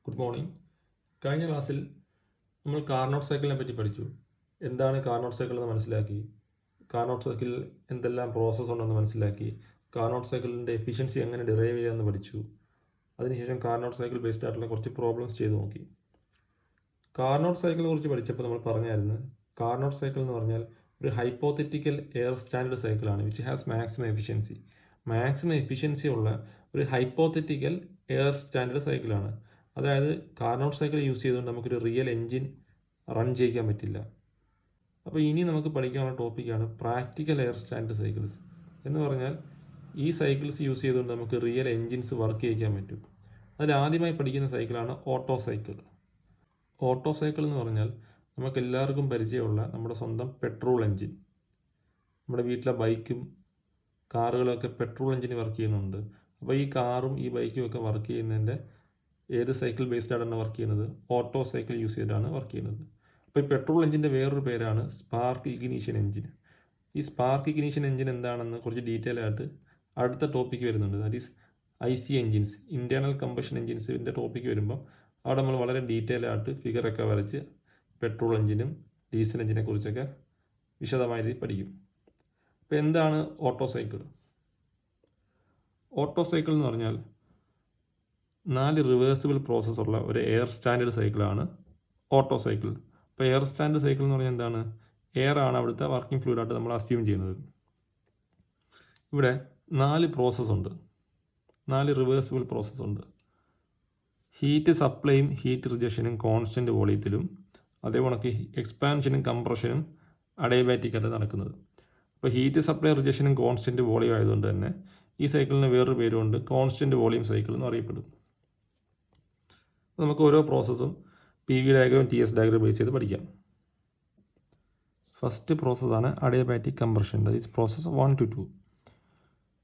Good morning. കഴിഞ്ഞ ക്ലാസ്സിൽ നമ്മൾ കാർനോട്ട് സൈക്കിളിനെ പറ്റി പഠിച്ചു. എന്താണ് കാർനോട്ട് സൈക്കിൾ എന്ന് മനസ്സിലാക്കി. കാർനോട്ട് സൈക്കിളിൽ എന്തെല്ലാം പ്രോസസ്സ് ഉണ്ടെന്ന് മനസ്സിലാക്കി. കാർനോട്ട് സൈക്കിളിൻ്റെ എഫിഷ്യൻസി എങ്ങനെ ഡിറൈവ് ചെയ്യാമെന്ന് പഠിച്ചു. അതിനുശേഷം കാർനോട്ട് സൈക്കിൾ ബേസ്ഡ് ആയിട്ടുള്ള കുറച്ച് പ്രോബ്ലംസ് ചെയ്ത് നോക്കി. കാർനോട്ട് സൈക്കിളിനെ കുറിച്ച് പഠിച്ചപ്പോൾ നമ്മൾ പറഞ്ഞായിരുന്നു, കാർനോട്ട് സൈക്കിൾ എന്ന് പറഞ്ഞാൽ ഒരു ഹൈപ്പോത്തറ്റിക്കൽ എയർ സ്റ്റാൻഡേർഡ് സൈക്കിളാണ് which has maximum efficiency. Maximum efficiency ഉള്ള ഒരു ഹൈപ്പോത്തറ്റിക്കൽ എയർ സ്റ്റാൻഡേർഡ് സൈക്കിളാണ്. അതായത് കാർനോട്ട് സൈക്കിൾ യൂസ് ചെയ്തുകൊണ്ട് നമുക്കൊരു റിയൽ എൻജിൻ റൺ ചെയ്യിക്കാൻ പറ്റില്ല. അപ്പോൾ ഇനി നമുക്ക് പഠിക്കാനുള്ള ടോപ്പിക്കാണ് പ്രാക്ടിക്കൽ എയർ സ്റ്റാൻഡേർഡ് സൈക്കിൾസ് എന്ന് പറഞ്ഞാൽ ഈ സൈക്കിൾസ് യൂസ് ചെയ്തുകൊണ്ട് നമുക്ക് റിയൽ എൻജിൻസ് വർക്ക് ചെയ്യിക്കാൻ പറ്റും. അതിൽ ആദ്യമായി പഠിക്കുന്ന സൈക്കിളാണ് ഓട്ടോ സൈക്കിൾ. ഓട്ടോ സൈക്കിൾ എന്ന് പറഞ്ഞാൽ നമുക്ക് എല്ലാവർക്കും പരിചയമുള്ള നമ്മുടെ സ്വന്തം പെട്രോൾ എൻജിൻ. നമ്മുടെ വീട്ടിലെ ബൈക്കും കാറുകളൊക്കെ പെട്രോൾ എൻജിന് വർക്ക് ചെയ്യുന്നുണ്ട്. അപ്പോൾ ഈ കാറും ഈ ബൈക്കും ഒക്കെ വർക്ക് ചെയ്യുന്നതിൻ്റെ ഏത് സൈക്കിൾ ബേസ്ഡാണ് വർക്ക് ചെയ്യുന്നത്? ഓട്ടോ സൈക്കിൾ യൂസ് ചെയ്തിട്ടാണ് വർക്ക് ചെയ്യുന്നത്. അപ്പോൾ ഈ പെട്രോൾ എഞ്ചിൻ്റെ വേറൊരു പേരാണ് സ്പാർക്ക് ഇഗ്നീഷൻ എഞ്ചിൻ. ഈ സ്പാർക്ക് ഇഗ്നീഷൻ എഞ്ചിൻ എന്താണെന്ന് കുറച്ച് ഡീറ്റെയിൽ ആയിട്ട് അടുത്ത ടോപ്പിക്ക് വരുന്നുണ്ട്. That is IC engines, internal combustion എഞ്ചിൻസിൻ്റെ ടോപ്പിക്ക് വരുമ്പോൾ അവിടെ നമ്മൾ വളരെ ഡീറ്റെയിൽ ആയിട്ട് ഫിഗറൊക്കെ വരച്ച് പെട്രോൾ എഞ്ചിനും ഡീസൽ എഞ്ചിനെ കുറിച്ചൊക്കെ വിശദമായ രീതിയിൽ പഠിക്കും. അപ്പോൾ എന്താണ് ഓട്ടോ സൈക്കിൾ? ഓട്ടോ സൈക്കിൾ എന്ന് പറഞ്ഞാൽ 4 റിവേഴ്സിബിൾ പ്രോസസ്സുള്ള ഒരു എയർ സ്റ്റാൻഡേർഡ് സൈക്കിളാണ് ഓട്ടോ സൈക്കിൾ. അപ്പോൾ എയർ സ്റ്റാൻഡേർഡ് സൈക്കിൾ എന്ന് പറഞ്ഞാൽ എന്താണ്? എയർ ആണ് അവിടുത്തെ വർക്കിംഗ് ഫ്ലൂയിഡായിട്ട് നമ്മൾ അസ്യൂം ചെയ്യുന്നത്. ഇവിടെ 4 പ്രോസസ്സുണ്ട്, 4 റിവേഴ്സിബിൾ പ്രോസസ്സുണ്ട്. ഹീറ്റ് സപ്ലൈയും ഹീറ്റ് റിജക്ഷനും കോൺസ്റ്റൻറ്റ് വോളിയത്തിലും, അതേപോലെ എക്സ്പാൻഷനും കംപ്രഷനും അഡയബാറ്റിക്കായിട്ട് നടക്കുന്നത്. അപ്പോൾ ഹീറ്റ് സപ്ലൈ റിജക്ഷനും കോൺസ്റ്റൻറ്റ് വോളിയം ആയതുകൊണ്ട് തന്നെ ഈ സൈക്കിളിന് വേറൊരു പേരുണ്ട്, കോൺസ്റ്റൻറ്റ് വോളിയം സൈക്കിൾ എന്ന് അറിയപ്പെടും. നമുക്ക് ഓരോ പ്രോസസ്സും PV diagram TS diagram base ചെയ്ത് പഠിക്കാം. ഫസ്റ്റ് പ്രോസസ്സാണ് adiabatic compression. That is process 1 to 2.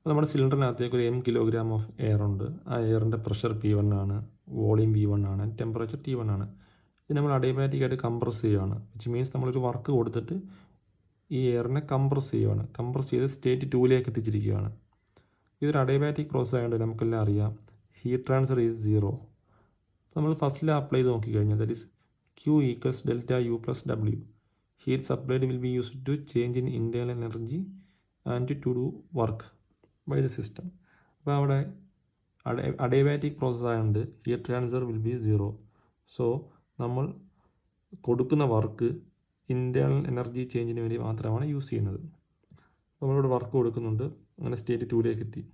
നമ്മുടെ സിലിണ്ടറിനകത്തേക്ക് ഒരു M കിലോഗ്രാം ഓഫ് എയർ ഉണ്ട്. ആ എയറിൻ്റെ പ്രഷർ P1 ആണ്, വോളിയം V1 ആണ്, ടെമ്പറേച്ചർ T1 ആണ്. ഇത് നമ്മൾ അഡിയബാറ്റിക്കായിട്ട് കംപ്രസ് ചെയ്യുകയാണ്. വിച്ച് മീൻസ് നമ്മളൊരു വർക്ക് കൊടുത്തിട്ട് ഈ എയറിനെ കംപ്രസ് ചെയ്യുകയാണ്. കംപ്രസ് ചെയ്ത് സ്റ്റേറ്റ് 2ലേക്ക് എത്തിച്ചിരിക്കുകയാണ്. ഇതൊരു അഡിയബാറ്റിക് പ്രോസസ് ആയതുകൊണ്ട് നമുക്കെല്ലാം അറിയാം ഹീറ്റ് ട്രാൻസ്ഫർ ഈസ് 0. നമ്മൾ ഫസ്റ്റിൽ അപ്ലൈ ചെയ്ത് നോക്കിക്കഴിഞ്ഞാൽ that is Q = ΔU + W. Heat supplied will be used to change in internal energy and to do work by the system. അപ്പോൾ അവിടെ അഡിയബാറ്റിക് പ്രോസസ് ആയതുകൊണ്ട് heat transfer will be 0. So നമ്മൾ കൊടുക്കുന്ന work internal energy ചേഞ്ചിന് വേണ്ടി മാത്രമാണ് use ചെയ്യുന്നത്. നമ്മളിവിടെ work കൊടുക്കുന്നുണ്ട്, അങ്ങനെ സ്റ്റേറ്റ് 2ലേക്ക് എത്തി.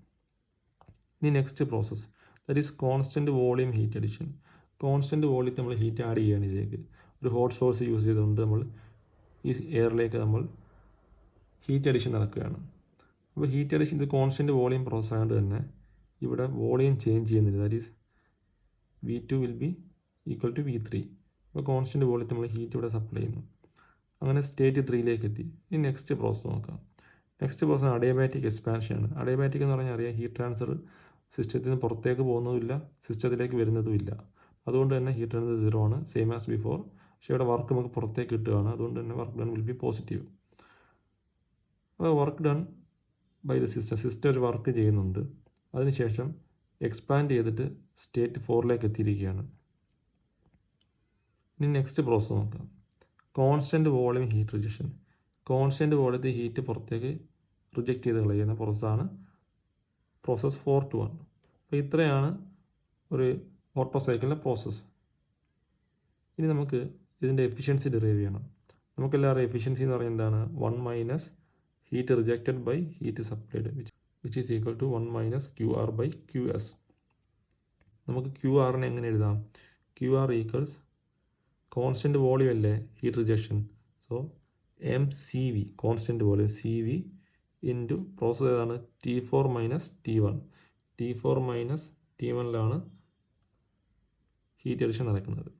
ഇനി next process that is constant volume heat addition. Constant വോളിയത്തിൽ നമ്മൾ ഹീറ്റ് ആഡ് ചെയ്യുകയാണ് ഇതിലേക്ക്. ഒരു ഹോട്ട് സോഴ്സ് യൂസ് ചെയ്തുകൊണ്ട് നമ്മൾ ഈ എയറിലേക്ക് നമ്മൾ ഹീറ്റ് അഡിഷൻ നടക്കുകയാണ്. അപ്പോൾ ഹീറ്റ് അഡിഷൻ ഇത് കോൺസ്റ്റൻറ്റ് വോളിയം പ്രോസസ് ആയതുകൊണ്ട് തന്നെ ഇവിടെ വോളിയം ചേഞ്ച് ചെയ്യുന്നില്ല. That is V2 will be equal to V3. അപ്പോൾ കോൺസ്റ്റൻറ്റ് വോളിയത്തിൽ നമ്മൾ ഹീറ്റ് ഇവിടെ സപ്ലൈ ചെയ്യുന്നു. അങ്ങനെ സ്റ്റേറ്റ് 3ലേക്ക് എത്തി. ഇനി നെക്സ്റ്റ് പ്രോസസ്സ് നോക്കാം. നെക്സ്റ്റ് പ്രോസസ്സ് അഡിയബാറ്റിക് എക്സ്പാൻഷനാണ്. അഡിയബാറ്റിക് എന്ന് പറഞ്ഞാൽ അറിയാം ഹീറ്റ് ട്രാൻസ്ഫർ സിസ്റ്റത്തിൽ നിന്ന് പുറത്തേക്ക് പോകുന്നതുമില്ല, സിസ്റ്റത്തിലേക്ക് വരുന്നതുമില്ല. അതുകൊണ്ട് തന്നെ ഹീറ്റ് ട്രാൻസ്ഫർ 0 ആണ്, സെയിം ആസ് ബിഫോർ. പക്ഷേ ഇവിടെ വർക്ക് നമുക്ക് പുറത്തേക്ക് കിട്ടുകയാണ്. അതുകൊണ്ട് തന്നെ work done will be positive. അപ്പോൾ work done by the system ഒരു വർക്ക് ചെയ്യുന്നുണ്ട്. അതിനുശേഷം എക്സ്പാൻഡ് ചെയ്തിട്ട് സ്റ്റേറ്റ് 4ലേക്ക് എത്തിയിരിക്കുകയാണ്. ഇനി നെക്സ്റ്റ് പ്രോസസ്സ് നോക്കാം. Constant volume heat rejection. Constant വോളിയത്തിൽ ഹീറ്റ് പുറത്തേക്ക് റിജക്റ്റ് ചെയ്ത് കളയുന്ന പ്രോസസ്സാണ് പ്രോസസ്സ് 4 to 1. അപ്പോൾ ഇത്രയാണ് ഒരു ഓട്ടോ സൈക്കിളിൻ്റെ പ്രോസസ്സ്. ഇനി നമുക്ക് ഇതിൻ്റെ എഫിഷ്യൻസി ഡിറൈവ് ചെയ്യണം. നമുക്കെല്ലാവരും എഫിഷ്യൻസി എന്ന് പറയുന്നത് എന്താണ്? 1 - heat rejected by heat supplied which is equal to 1 - QR/QS. നമുക്ക് QR-നെ എങ്ങനെ എഴുതാം? QR = കോൺസ്റ്റൻറ്റ് വോളിയം അല്ലേ heat rejection. So mCV constant volume CV into process ഏതാണ്? T4 - T1. T4 - T1ലാണ് heat addition നടക്കുന്നത്.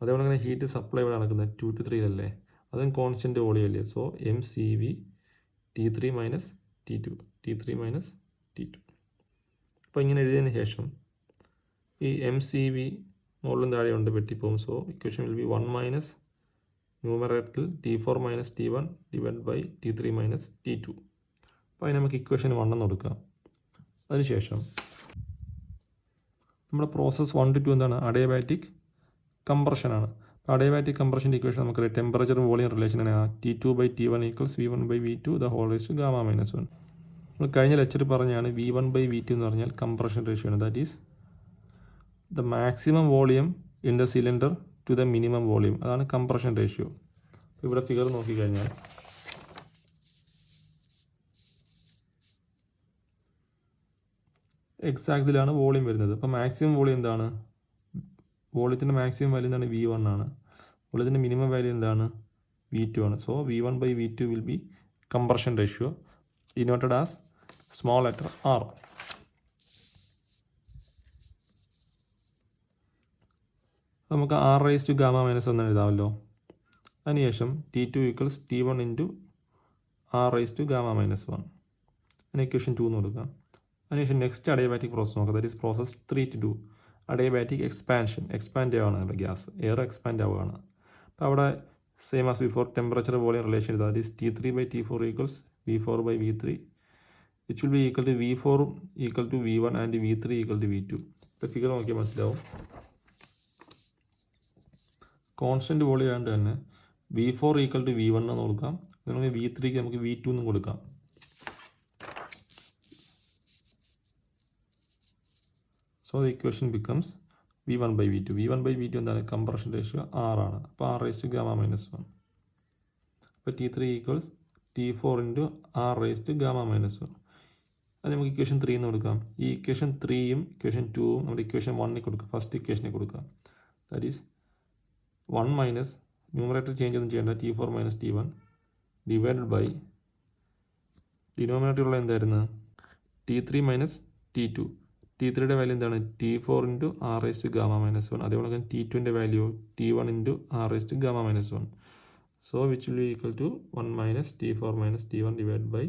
അതേപോലെ തന്നെ ഹീറ്റ് സപ്ലൈ ഇവിടെ നടക്കുന്നത് 2 to 3 അതും കോൺസ്റ്റൻറ്റ് വോളിയം അല്ലേ. So mCV T3 - T2. T3 - T2. അപ്പോൾ ഇങ്ങനെ എഴുതിയതിന് ശേഷം ഈ mCV മുകളിലും താഴെയുണ്ട് വെട്ടിപ്പോകും. സോ ഇക്വേഷൻ വിൽ ബി 1 - ന്യൂമറേറ്ററിൽ T4 - T1 divide by T3 - T2. അപ്പോൾ അതിന് നമുക്ക് ഇക്വേഷൻ 1 എന്ന് കൊടുക്കാം. അതിനുശേഷം നമ്മുടെ പ്രോസസ്സ് 1 to 2 എന്താണ്? അഡിയബാറ്റിക് കംപ്രഷനാണ്. അപ്പോൾ അഡിയബാറ്റിക് കംപ്രഷൻ്റെ ഇക്വേഷൻ നമുക്കറിയാം. Temperature volume relation T2/T1 = V1/V2 (Γ-1). നമ്മൾ കഴിഞ്ഞ ലെക്ചറിൽ പറഞ്ഞാണ് V1/V2 എന്ന് പറഞ്ഞാൽ കംപ്രഷൻ റേഷ്യോ ആണ്. That is the maximum volume in the cylinder to the minimum volume. അതാണ് കംപ്രഷൻ റേഷ്യോ. ഇവിടെ ഫിഗർ നോക്കിക്കഴിഞ്ഞാൽ എക്സ് ആക്സിലാണ് വോളിയം വരുന്നത്. അപ്പോൾ മാക്സിമം വോളിയം എന്താണ്? വോളിയത്തിൻ്റെ മാക്സിമം വാല്യൂ എന്താണ്? V1 ആണ്. വോളിയത്തിൻ്റെ മിനിമം വാല്യൂ എന്താണ്? V2 ആണ്. So V1/V2 will be compression ratio denoted as small letter r. നമുക്ക് r⁻Γ- എന്ന് എഴുതാമല്ലോ. അതിനുശേഷം T2 = T1 × r⁻Γ-1. അതിന് ഇക്വേഷൻ 2 എന്ന് കൊടുക്കാം. അതിനുശേഷം നെക്സ്റ്റ് അഡിയബാറ്റിക് പ്രോസസ് നോക്കാം. That is process 3 to 2. Adiabatic expansion. Expand ആവുകയാണ് ഗ്യാസ്, എയർ എക്സ്പാൻഡ് ആവുകയാണ്. അപ്പോൾ അവിടെ same as before temperature volume relation എഴുതാം. That is T3/T4 = V4/V3 which will be equal to V4 = V1 and V3 = V2. ഇപ്പോൾ figure നോക്കിയാൽ മനസ്സിലാവും. Constant volume ആയതുകൊണ്ട് തന്നെ V4 = V1 എന്ന് കൊടുക്കാം. നമുക്ക് V3ക്ക് നമുക്ക് V2 എന്നും കൊടുക്കാം. So the equation becomes V1/V2. V1/V2 എന്താണ്? കംപ്രഷൻ റേഷ്യോ R ആണ്. അപ്പോൾ r⁻Γ-1. അപ്പോൾ T3 = T4 × r⁻Γ-1. അത് നമുക്ക് ഇക്വേഷൻ 3 എന്ന് കൊടുക്കാം. ഈ ഇക്വേഷൻ 3യും ഇക്വേഷൻ 2യും നമ്മുടെ ഇക്വേഷൻ 1ന് കൊടുക്കാം. ഫസ്റ്റ് ഇക്വേഷനെ കൊടുക്കാം. ദാറ്റ് ഈസ് 1 - ന്യൂമറേറ്റർ ചേഞ്ച് ഒന്നും ചെയ്യേണ്ട. T4 - T1 ഡിവൈഡഡ് ബൈ ഡിനോമിനേറ്ററുള്ള എന്തായിരുന്നു? T3 - T2. T3യുടെ വാല്യൂ എന്താണ്? T4 × r⁻Γ-1. അതേപോലെ തന്നെ T2ൻ്റെ value T1 × r⁻Γ-1. So which will be equal to 1 - T4 - T1 divide by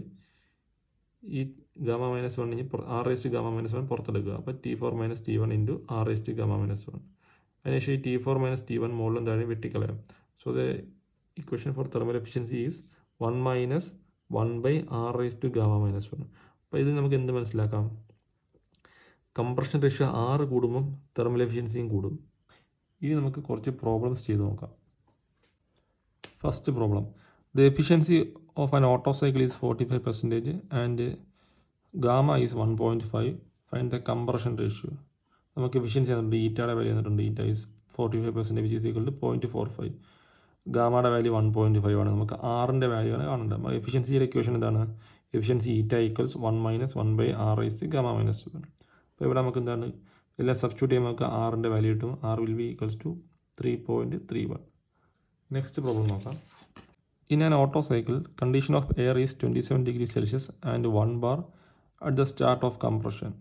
ഈ Γ-1 ഇനി r⁻Γ-1 പുറത്തെടുക്കുക. അപ്പോൾ T4 - T1 × r⁻Γ-1. അതിനുശേഷം ഈ T4 - T1 മുകളിലും താഴെ വെട്ടിക്കളയാം. So the equation for thermal efficiency is 1 - 1/r⁻Γ-1. അപ്പോൾ ഇത് നമുക്ക് എന്ത് മനസ്സിലാക്കാം? കംപ്രഷൻ റേഷ്യോ 6 കൂടുമ്പം തെർമൽ എഫിഷ്യൻസിയും കൂടും. ഇനി നമുക്ക് കുറച്ച് പ്രോബ്ലംസ് ചെയ്ത് നോക്കാം. First problem. The efficiency of an Otto cycle is 45% and gamma is 1.5. Find the compression ratio. നമുക്ക് എഫിഷ്യൻസി തന്നിട്ടുണ്ട്. ഈറ്റയുടെ വാല്യൂ തന്നിട്ടുണ്ട്. Eta is 45% which is equal to 0.45. ഗാമയുടെ വാല്യൂ 1.5 ആണ്. നമുക്ക് ആറിൻ്റെ വാല്യൂ ആണ് കാണേണ്ടത്. നമ്മൾ എഫിഷ്യൻസിയുടെ ഇക്വേഷൻ എന്താണ്? എഫിഷ്യൻസി ഈറ്റ = 1 - 1/r⁻Γ-1. അപ്പോൾ ഇവിടെ നമുക്ക് എന്താണ്? എല്ലാം സബ്സ്റ്റിറ്റ്യൂട്ട് ചെയ്യുമ്പോൾ നമുക്ക് ആറിൻ്റെ വാല്യൂ കിട്ടും. r will be equals to 3.31. Next problem നോക്കാം. In an Otto cycle, condition of air is 27 degrees Celsius and 1 bar at the start of compression.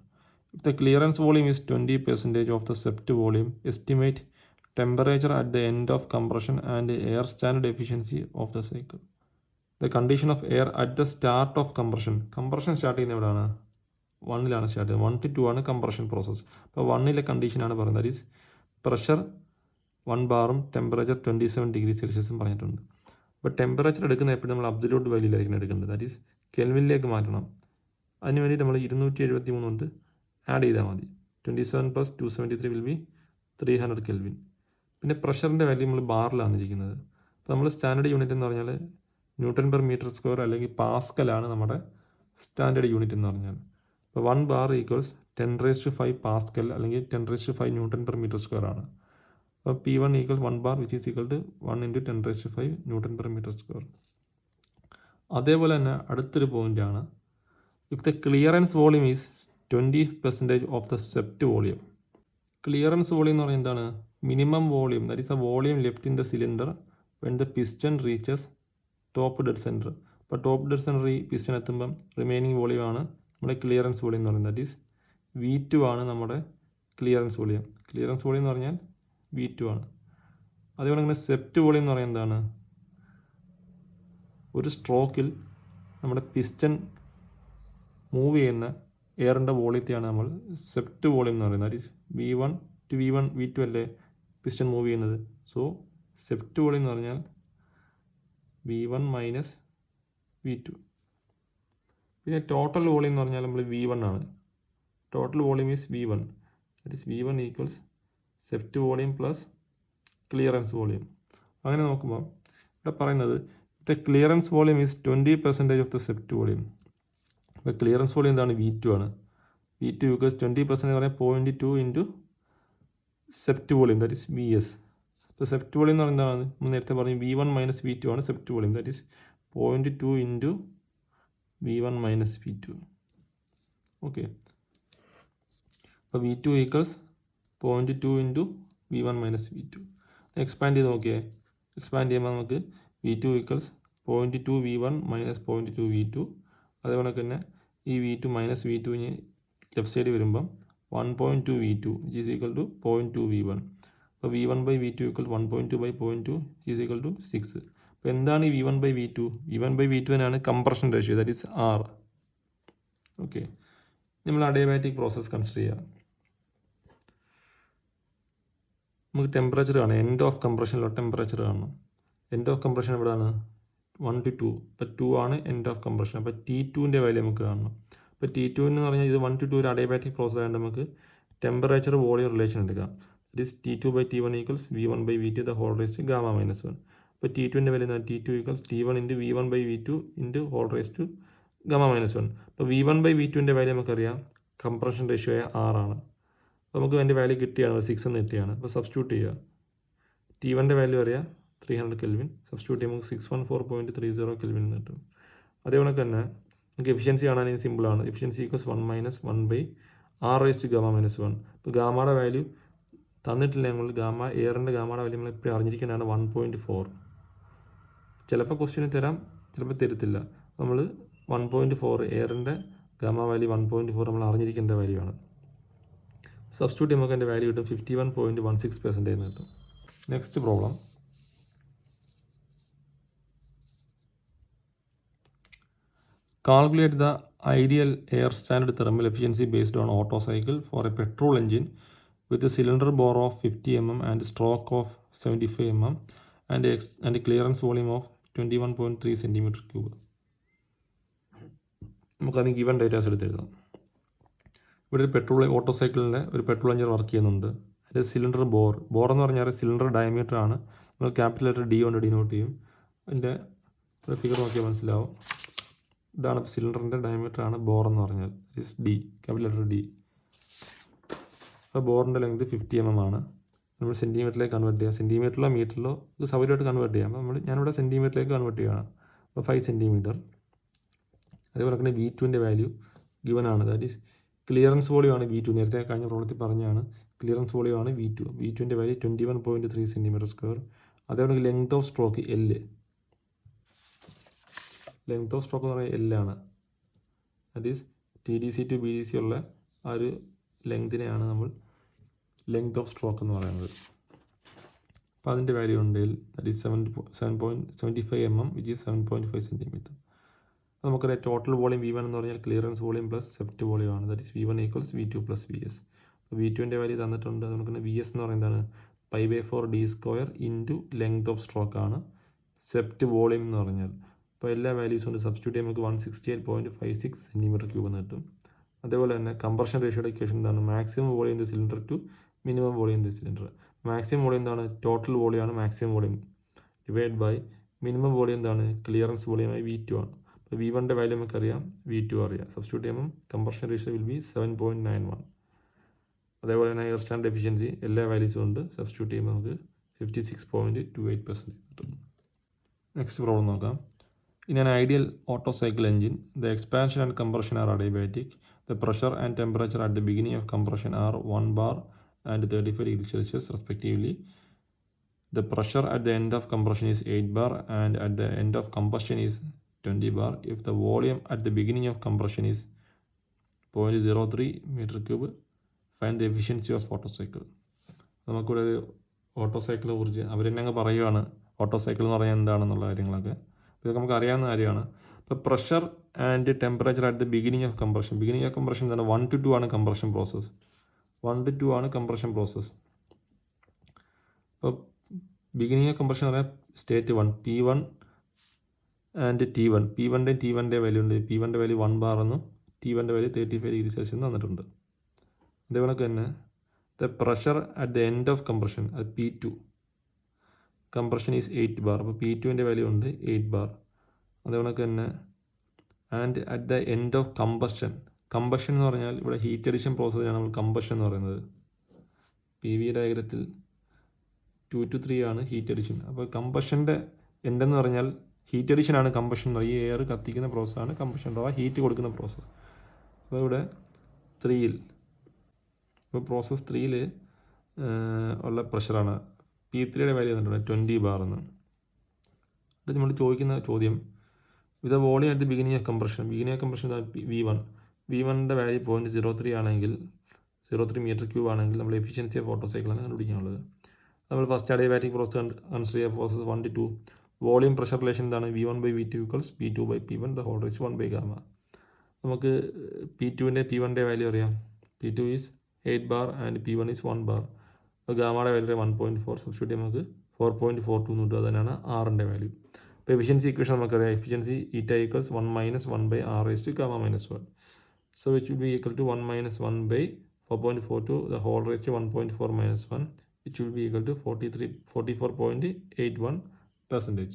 If the clearance volume is 20% of the sept volume, estimate temperature at the end of compression and air standard efficiency of the cycle. The condition of air at the start of compression. Compression start ചെയ്യുന്നത് എവിടെയാണ്? 1ലാണ് start ചെയ്യുന്നത്. 1 to 2 ആണ് compression process. അപ്പോൾ 1ലെ കണ്ടീഷനാണ് പറയുന്നത്. That is pressure 1 ബാറും temperature 27 degree സെൽഷ്യസും പറഞ്ഞിട്ടുണ്ട്. അപ്പോൾ ടെമ്പറേച്ചർ എടുക്കുന്ന എപ്പോഴും നമ്മൾ അബ്സല്യൂട്ട് വാല്യൂലായിരിക്കും എടുക്കേണ്ടത്. ദാറ്റ് ഈസ് കെൽവിനിലേക്ക് മാറ്റണം. അതിന് വേണ്ടി നമ്മൾ 273 കൊണ്ട് ആഡ് ചെയ്താൽ മതി. 27 + 273 വിൽ ബി 300 കെൽവിൻ. പിന്നെ പ്രഷറിൻ്റെ വാല്യൂ നമ്മൾ ബാറിലാണ് ഇരിക്കുന്നത്. അപ്പോൾ നമ്മൾ സ്റ്റാൻഡേർഡ് യൂണിറ്റ് എന്ന് പറഞ്ഞാൽ Nm/m², അല്ലെങ്കിൽ പാസ്കലാണ് നമ്മുടെ സ്റ്റാൻഡേർഡ് യൂണിറ്റ് എന്ന് പറഞ്ഞാൽ. അപ്പോൾ 1 bar = 10⁵ പാസ്കൽ അല്ലെങ്കിൽ 10⁵ Nm/m² ആണ്. അപ്പോൾ P1 = 1 bar which is equal to 1 × 10⁵ Nm/m². അതേപോലെ തന്നെ അടുത്തൊരു പോയിൻ്റാണ്, if the clearance volume is 20% of the Sept volume. Clearance volume എന്ന് പറഞ്ഞാൽ എന്താണ്? Minimum volume, that is A volume left in the cylinder when the piston reaches top dead centre. അപ്പോൾ top dead centre ഈ piston എത്തുമ്പം remaining വോളിയമാണ് നമ്മുടെ clearance volume എന്ന് പറയുന്നത്. That is V2 ആണ് നമ്മുടെ ക്ലിയറൻസ് വോളിയം. ക്ലിയറൻസ് വോളിയം എന്ന് പറഞ്ഞാൽ V2 ആണ്. അതേപോലെ തന്നെ സെപ്റ്റ് വോളിയം എന്ന് പറയുന്നത് എന്താണ്? ഒരു സ്ട്രോക്കിൽ നമ്മുടെ പിസ്റ്റൺ മൂവ് ചെയ്യുന്ന എയറിൻ്റെ വോളിയത്തെയാണ് നമ്മൾ സെപ്റ്റ് വോളിയം എന്ന് പറയുന്നത്. That is V1 to V2 അല്ലേ പിസ്റ്റൺ മൂവ് ചെയ്യുന്നത്. സോ സെപ്റ്റ് വോളിയം എന്ന് പറഞ്ഞാൽ V1 - V2. പിന്നെ ടോട്ടൽ വോളിയം എന്ന് പറഞ്ഞാൽ നമ്മൾ V1 ആണ്. Total volume is V1. That is V1 equals Sept volume plus clearance volume. അങ്ങനെ നോക്കുമ്പോൾ ഇവിടെ പറയുന്നത് the clearance volume is 20% of the Sept volume. അപ്പോൾ ക്ലിയറൻസ് വോളിയം എന്താണ്? V2 ആണ്. V2 ഈക്വൽസ് 20% എന്ന് പറഞ്ഞാൽ 0.2 into Sept volume that is VS. ഇപ്പോൾ സെപ്റ്റ് വോളിയം എന്ന് പറയുന്നത് എന്താണ്? നമ്മൾ നേരത്തെ പറഞ്ഞു V1 മൈനസ് V2 ആണ് Sept volume that is 0.2 into V1 minus V2. Okay, അപ്പോൾ V2 equals 0.2 into V1 minus V2. Expand ചെയ്ത് നോക്കിയേ. എക്സ്പാൻഡ് ചെയ്യുമ്പോൾ നമുക്ക് V2 equals 0.2 V1 minus 0.2 V2. അതേപോലെ തന്നെ ഈ V2 minus V2 left side വരുമ്പം 1.2 V2 which is equal to 0.2 V1. അപ്പോൾ V1 by V2 equal 1.2 by 0.2 is equal to 6. അപ്പോൾ എന്താണ് ഈ V1 by V2? V1 by V2 തന്നെയാണ് compression ratio that is R. Okay, നമ്മൾ adiabatic process consider ചെയ്യുക. നമുക്ക് temperature കാണാം. എൻഡ് ഓഫ് കംപ്രഷനിലുള്ള ടെമ്പറേച്ചർ കാണണം. എൻഡ് ഓഫ് കംപ്രഷൻ എവിടെയാണ്? 1 to 2. അപ്പോൾ 2 ആണ് എൻഡ് ഓഫ് കംപ്രഷൻ. അപ്പോൾ T2ൻ്റെ വാല്യൂ നമുക്ക് കാണണം. ഇപ്പോൾ T2 എന്ന് പറഞ്ഞാൽ ഇത് 1 to 2 ഒരു അഡിയബാറ്റിക് പ്രോസസ് ആയതുകൊണ്ട് നമുക്ക് ടെമ്പറേച്ചർ വോളിയം റിലേഷൻ എടുക്കാം. This T2 by T1 equals V1 by V2 the whole raise to gamma minus 1. അപ്പോൾ T2ൻ്റെ വാല്യൂ എന്നാൽ T2 equals T1 into V1 by V2 into whole raise to gamma minus 1. അപ്പോൾ V1 by V2ൻ്റെ value നമുക്കറിയാം compression ratio 6 ആണ്. അപ്പോൾ നമുക്ക് അതിൻ്റെ വാല്യൂ കിട്ടിയാണ് 6 എന്ന് കിട്ടിയാണ്. അപ്പോൾ സബ്സ്റ്റിറ്റ്യൂട്ട് ചെയ്യുക. T1ൻ്റെ വാല്യൂ അറിയാം 300 കെൽവിൻ. സബ്സ്റ്റിറ്റ്യൂട്ട് ചെയ്യുമ്പോൾ 614.30 കെൽവിൻ എന്ന് കിട്ടും. അതേപോലെ തന്നെ നമുക്ക് എഫിഷ്യൻസി കാണാൻ സിമ്പിളാണ്. Efficiency equals 1 minus 1 by R raise to gamma minus 1. ഇപ്പോൾ ഗാമയുടെ വാല്യൂ തന്നിട്ടില്ല. നമ്മൾ എയറിൻ്റെ ഗാമയുടെ വാല്യൂ നമ്മൾ എപ്പോഴും അറിഞ്ഞിരിക്കുന്നതാണ് 1.4. ചിലപ്പോൾ ക്വസ്റ്റ്യന് തരാം, ചിലപ്പോൾ തരത്തില്ല. നമ്മൾ 1.4 എയറിൻ്റെ ഗാമ വാല്യൂ 1.4 നമ്മൾ അറിഞ്ഞിരിക്കേണ്ട വാല്യൂ ആണ്. സബ്സ്റ്റിറ്റ്യൂട്ട് നമുക്ക് അതിൻ്റെ വാല്യൂ കിട്ടും 51.16% എന്ന് കിട്ടും. Next problem. Calculate the ideal air standard thermal efficiency based on Otto cycle for a petrol engine with a cylinder bore of 50 mm and stroke of 75 mm and a clearance volume of 21.3 cm3. നമുക്കത് given datas എടുത്ത് എഴുതാം. ഇവിടെ ഒരു auto സൈക്കിളിൻ്റെ ഒരു petrol engine work ചെയ്യുന്നുണ്ട്. അതിൻ്റെ cylinder bore എന്ന് പറഞ്ഞാൽ സിലിണ്ടർ ഡയമീറ്റർ ആണ്. നമ്മൾ ക്യാപിറ്റൽ ലെറ്റർ D കൊണ്ട് ഡിനോട്ട് ചെയ്യും. അതിൻ്റെ ഒരു ഫിഗർ നോക്കിയാൽ മനസ്സിലാവും. ഇതാണ് സിലിണ്ടറിൻ്റെ ഡയമീറ്റർ ആണ് ബോർ എന്ന് പറഞ്ഞാൽ is D, capital letter D. അപ്പോൾ ബോറിൻ്റെ ലെങ്ത് 50 mm ആണ്. നമ്മൾ സെൻറ്റിമീറ്ററിലേക്ക് കൺവേർട്ട് ചെയ്യുക. സെൻറ്റിമീറ്ററിലോ മീറ്ററിലോ ഇത് സൗകര്യമായിട്ട് കൺവേർട്ട് ചെയ്യാം. അപ്പോൾ ഞാനിവിടെ സെൻറ്റിമീറ്ററിലേക്ക് കൺവേർട്ട് ചെയ്യുകയാണ്. അപ്പോൾ 5 cm. അതേപോലെ തന്നെ V2ൻ്റെ വാല്യൂ ഗിവൻ ആണ്. ദാറ്റ് ഈസ് ക്ലിയറൻസ് വോളിയം ആണ് V2. നേരത്തെ കഴിഞ്ഞ പ്രോബ്ലത്തിൽ പറഞ്ഞാണ് ക്ലിയറൻസ് വോളിയം ആണ് V2. V2ൻ്റെ വാല്യൂ 21.3 cm². അതേപോലെ length of stroke L. Length of stroke എന്ന് പറയുന്നത് L ആണ്. That is TDC to BDC ഉള്ള ആ ഒരു ലെങ്തിനെയാണ് നമ്മൾ ലെങ്ത് ഓഫ് സ്ട്രോക്ക് എന്ന് പറയുന്നത്. അപ്പോൾ അതിൻ്റെ വാല്യൂ ഉണ്ട് that is 7.75 mm which is 7.5 cm. നമുക്കറിയാം ടോട്ടൽ വോളിയം V1 എന്ന് പറഞ്ഞാൽ clearance volume plus swept volume ആണ്. That is V1 equals V2 plus VS. അപ്പോൾ V2ൻ്റെ വാല്യൂ തന്നിട്ടുണ്ട്. നമുക്ക് VS എന്ന് പറയുന്നതാണ് π/4d² into length of stroke ആണ്. സെപ്റ്റ് വോളിയം എന്ന് പറഞ്ഞാൽ അപ്പോൾ എല്ലാ വാല്യൂസും കൊണ്ട് സബ്സ്റ്റിറ്റ്യൂട്ട് നമുക്ക് 168.56 cm3 എന്ന് കിട്ടും. അതേപോലെ തന്നെ കംപ്രഷൻ റേഷ്യോയുടെ ഇക്വേഷൻ എന്താണ്? Maximum volume in the cylinder to minimum volume in the cylinder. Maximum volume എന്താണ്? ടോട്ടൽ വോളിയം ആണ് maximum volume divide by minimum volume എന്താണ്? ക്ലിയറൻസ് വോളിയമായി V2 ആണ്. അപ്പോൾ V1ൻ്റെ വാല്യൂ നമുക്കറിയാം, V2 അറിയാം. സബ്സ്റ്റിറ്റ്യൂട്ട് ചെയ്യുമ്പോൾ കംപ്രഷൻ റേഷ്യോ വിൽ ബി 7.91. അതേപോലെ തന്നെ എയർ സ്റ്റാൻഡേർഡ് എഫിഷ്യൻസി എല്ലാ വാല്യൂസും ഉണ്ട്. സബ്സ്റ്റിറ്റ്യൂട്ട് ചെയ്യുമ്പോൾ നമുക്ക് 56.28% കിട്ടും. നെക്സ്റ്റ് പ്രോബ്ലം നോക്കാം. In an ideal Otto cycle engine, the expansion and compression are adiabatic. The pressure and temperature at the beginning of compression are 1 bar and 35 degrees Celsius respectively. The pressure at the end of compression is 8 bar and at the end of combustion is 20 bar. If the volume at the beginning of compression is 0.03 meter cube, find the efficiency of Otto cycle. നമുക്കിവിടെ ഒരു auto സൈക്കിളിനെ കുറിച്ച് അവർ തന്നെ അങ്ങ് പറയുകയാണ് auto cycle എന്ന് പറഞ്ഞാൽ എന്താണെന്നുള്ള കാര്യങ്ങളൊക്കെ. ഇതൊക്കെ നമുക്ക് അറിയാവുന്ന കാര്യമാണ്. ഇപ്പോൾ pressure and temperature at the beginning of compression. Beginning of compression എന്താണ്? 1 to 2 ആണ് കംപ്രഷൻ പ്രോസസ്സ്. 1 to 2 ആണ് കംപ്രഷൻ പ്രോസസ്സ്. അപ്പോൾ ബിഗിനിങ് ഓഫ് കംപ്രഷൻ എന്ന് പറഞ്ഞാൽ സ്റ്റേറ്റ് 1 P1 ആൻഡ് T1. P1ൻ്റെയും T1ൻ്റെ വാല്യൂ ഉണ്ട്. P1ൻ്റെ വാല്യൂ 1 bar എന്നും T1ൻ്റെ വാല്യൂ 35 degrees Celsius തന്നിട്ടുണ്ട്. അതേപോലെ തന്നെ the pressure at the end of compression അത് P2 compression is 8 bar. അപ്പോൾ P2ൻ്റെ വാല്യൂ ഉണ്ട് 8 bar. അതുകൊണ്ട് തന്നെ and at the end of combustion എന്ന് പറഞ്ഞാൽ ഇവിടെ ഹീറ്റ് അഡിഷൻ പ്രോസസ്സിനാണ് നമ്മൾ കമ്പഷൻ എന്ന് പറയുന്നത്. പി വി ഡയഗ്രത്തിൽ 2 to 3 ആണ് ഹീറ്റ് അഡിഷൻ. അപ്പോൾ കമ്പഷൻ്റെ എൻഡെന്ന് പറഞ്ഞാൽ ഹീറ്റ് അഡിഷനാണ് കമ്പഷൻ എന്ന് പറയുന്നത്. ഈ എയർ കത്തിക്കുന്ന പ്രോസസ്സാണ് കമ്പഷൻ അഥവാ ഹീറ്റ് കൊടുക്കുന്ന പ്രോസസ്സ്. അപ്പോൾ ഇവിടെ 3ൽ ഇപ്പോൾ പ്രോസസ്സ് 3ൽ ഉള്ള പ്രഷറാണ് P3യുടെ വാല്യൂ തന്നിട്ടുണ്ട് 20 bar എന്ന്. അത് നമ്മൾ ചോദിക്കുന്ന ചോദ്യം with volume at the beginning of compression V1ൻ്റെ വാല്യൂ 0.03 ആണെങ്കിൽ 03 m³ ആണെങ്കിൽ നമ്മൾ എഫിഷ്യൻസി ഓഫ് ഓട്ടോ സൈക്കിളാണ് കണ്ടുപിടിക്കാനുള്ളത്. നമ്മൾ ഫസ്റ്റ് അഡിയബാറ്റിക് പ്രോസസ് കൺസിഡർ ചെയ്യുക. Process 1 to 2 volume pressure relation എന്താണ്? V1/V2 = P2/P1 the whole raised to 1 gamma. നമുക്ക് P2ൻ്റെ P1ൻ്റെ വാല്യൂ അറിയാം. P2 is 8 bar and P1 is 1 bar. അപ്പോൾ ഗാമയുടെ വാല്യൂ 1.4 സബ്സ്റ്റിറ്റ്യൂട്ട് നമുക്ക് 4.42 എന്ന് കിട്ടും. അതിനാണ് R-ൻ്റെ വാല്യൂ. അപ്പോൾ എഫിഷ്യൻസി ഇക്വേഷൻ നമുക്കറിയാം. Efficiency eta equals 1 - 1/R raised to gamma -1. So which will be equal to 1 - 1/4.42 the whole raised to 1.4 - 1, which will be equal to 44.81%.